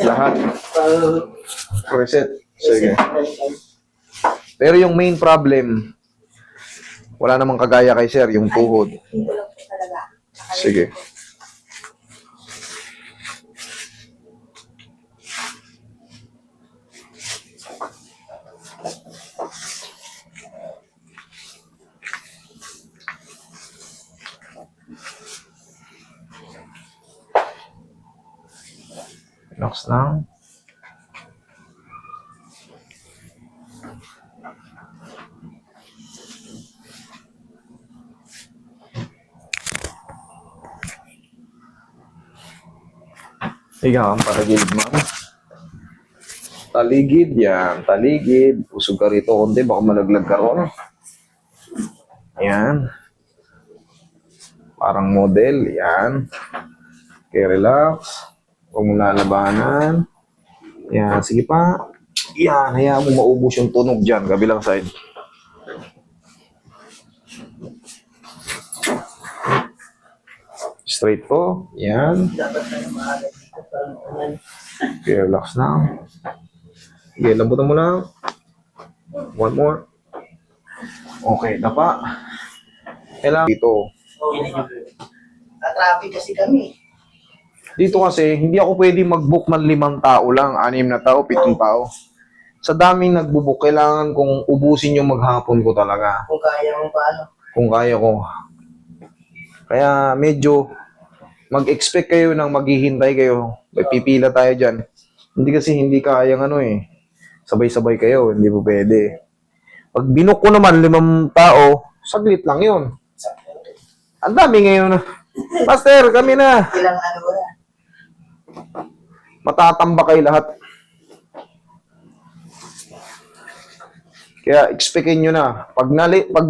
Lahat. Reset. Sige. Pero yung main problem, wala namang kagaya kay sir, yung tuhod. Dito lang po talaga. Sige. Relax lang. Higa kang patagilid, ma'am. Taligid, yan. Taligid. Usog ka rito konti, baka malaglag ka ron. Ayan. Parang model, yan. Okay, relax. Huwag mo lalabanan. Yan, sige pa. Yan, hayaan mo maubos yung tunog dyan, kabilang side. Straight po. Yan. Dapat na yung maaga dito para maulan. Okay, relax na. Okay, lambutan mo lang. One more. Okay, tapa. Kailangan dito. Traffic kasi kami. Dito kasi, hindi ako pwede mag-book ng 5 tao lang. 6 na tao, 7 tao. Sa daming nagbubook, kailangan kong ubusin yung maghapon ko talaga. Kung kaya mo paano. Kung kaya ko. Kaya medyo mag-expect kayo ng maghihintay kayo. May pipila tayo dyan. Hindi kasi hindi kayang sabay-sabay kayo. Hindi po pwede. Pag binook ko naman 5 tao, saglit lang yun. Ang dami ngayon. Master, kami na. Ilang ano ba na? Matatamba kayo lahat. Kaya expectin nyo na. Pag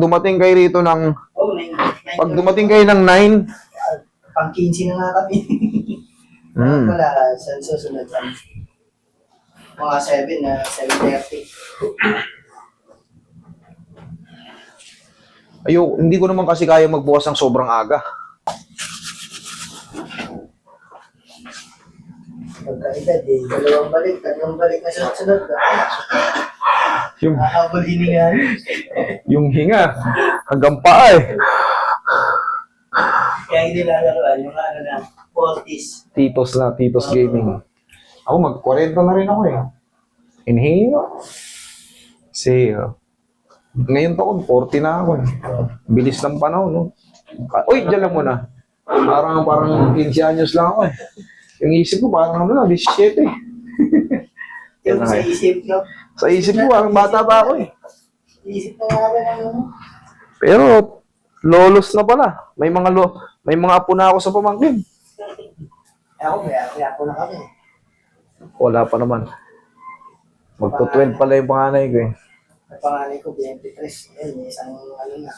dumating kayo rito ng... Oh, Pag dumating kayo ng 9... Pang 15 na nga kami. Wala, sa susunod kami. Mga 7 na 7:30. Hindi ko naman kasi kaya magbukas ng sobrang aga. Pagkaedad eh, 2 balik, 3 balik na sunod-sunod. Yung, Habol hiningan. yung hinga, hanggang paa eh. Kaya hindi lalaroan, yung ano na, 40s. Titos Gaming. Ako mag-40 na rin ako eh. Inhale. Exhale. Ngayon taon, 40 na ako eh. Bilis ng panahon, no? Uy, dyan lang muna. Parang 15 anyos lang ako eh. Yung isip ko, parang 17 eh. Yung sa isip, no? Sa isip ko, parang bata pa ako eh. Isip na nga ba ng ano? Pero, lolos na pala. May mga apo na ako sa pamangkin. Kaya ako na kami. Wala pa naman. Magto-12 pala yung panganay ko eh. Ang panganay ko, 23. Eh, may isang ano na.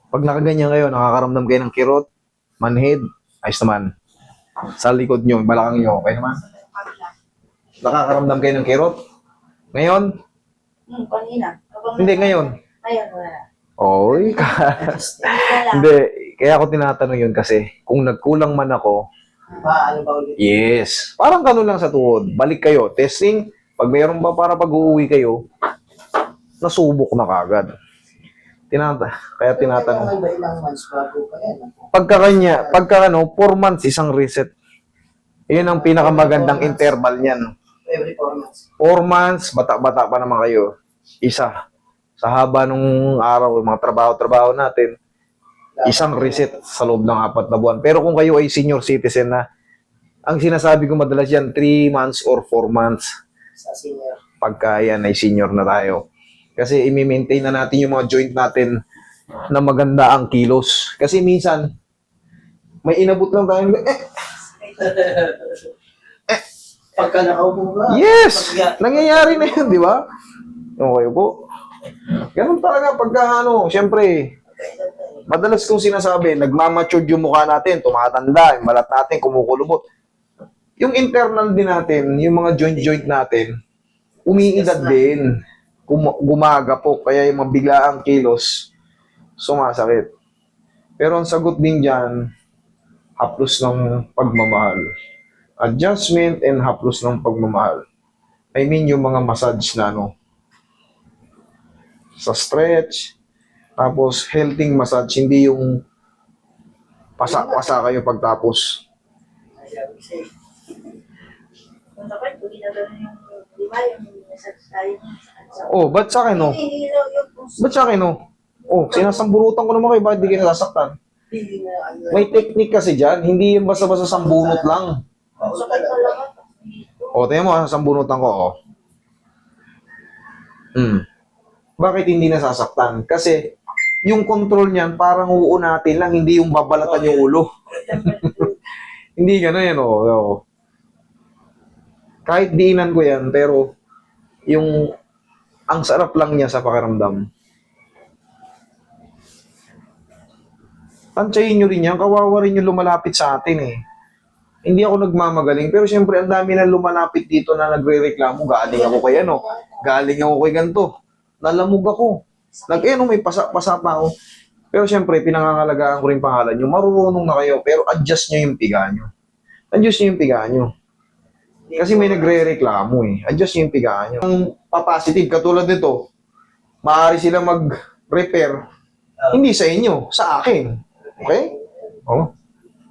Pag nakaganyan kayo, nakakaramdam kayo ng kirot, manhid, ayos naman. Sa likod nyo, balakang nyo, okay naman? Nakakaramdam kayo ng kirot? Ngayon? Kanina. Hindi, ngayon. Ngayon, wala. Oy, Wala. hindi. Kaya ako tinatanong yun kasi, kung nagkulang man ako, Ano ba ulit? yes. Parang ganun lang sa tuhod. Balik kayo, testing. Pag mayroon ba para pag-uuwi kayo, nasubok na kagad. Kaya tinatanong. Kaya ba ilang months bago pa yan? Pagka 4 months, isang reset. Yun ang pinakamagandang interval niyan. Every 4 months. 4 months, bata-bata pa naman kayo. Isa. Sa haba nung araw, yung mga trabaho natin, isang reset sa loob ng 4 na buwan. Pero kung kayo ay senior citizen na, ang sinasabi ko madalas yan, 3 months or 4 months. Sa senior. Pagka yan ay senior na tayo. Kasi i-maintain na natin yung mga joint natin na maganda ang kilos. Kasi minsan, may inabot lang tayo. Pagka nakaupo ka. Yes! Nangyayari na yun, di ba? Okay po. Ganun talaga pagka syempre, madalas kong sinasabi, nagmamature yung mukha natin, tumatanda, yung balat natin, kumukulubot. Yung internal din natin, yung mga joint natin, umiidad din. Gumaga po, kaya yung mabiglaang kilos, sumasakit. Pero ang sagot din dyan, haplos ng pagmamahal. Adjustment and haplos ng pagmamahal. I mean, yung mga massage na sa stretch, tapos healthy massage, hindi yung pasa-pasa kayo pagtapos. Sabi ko sa'yo. Kung dapat, kung ginagano yung, di ba, yung nasa tayo Oh, ba't sa akin, Hihilo yung puso. Ba't sa akin, Oh, sinasambunutan ko naman kayo, bakit di kayo nasasaktan? Hindi na ano. May technique kasi dyan, hindi yung basta-basta sambunot lang. Sakit talaga. O, tingnan mo, sambunutan ko, Bakit hindi nasasaktan? Kasi, yung control niyan, parang uunatin lang, hindi yung babalatan yung ulo. Hindi gano'n yan, Kahit diinan ko yan, pero, ang sarap lang niya sa pakiramdam. Tansyahin nyo rin yan, kawawa rin yung lumalapit sa atin Hindi ako nagmamagaling, pero siyempre ang dami na lumalapit dito na nagre-reklamo, galing ako kay galing ako kay ganito, nalamog ako. May pasa-pasa pa ako. Pero siyempre, pinangangalagaan ko rin pangalan nyo, marunong na kayo, pero adjust nyo yung piga nyo. Adjust nyo yung piga nyo. Kasi may nagre-reklamo adjust nyo yung piga nyo. Ang papositive, katulad nito, maaari sila mag-repair, hindi sa inyo, sa akin. Okay?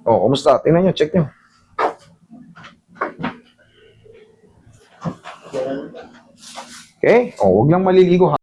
Kumusta? Tingnan nyo, check nyo. Ganun. Okay? Huwag lang maliligo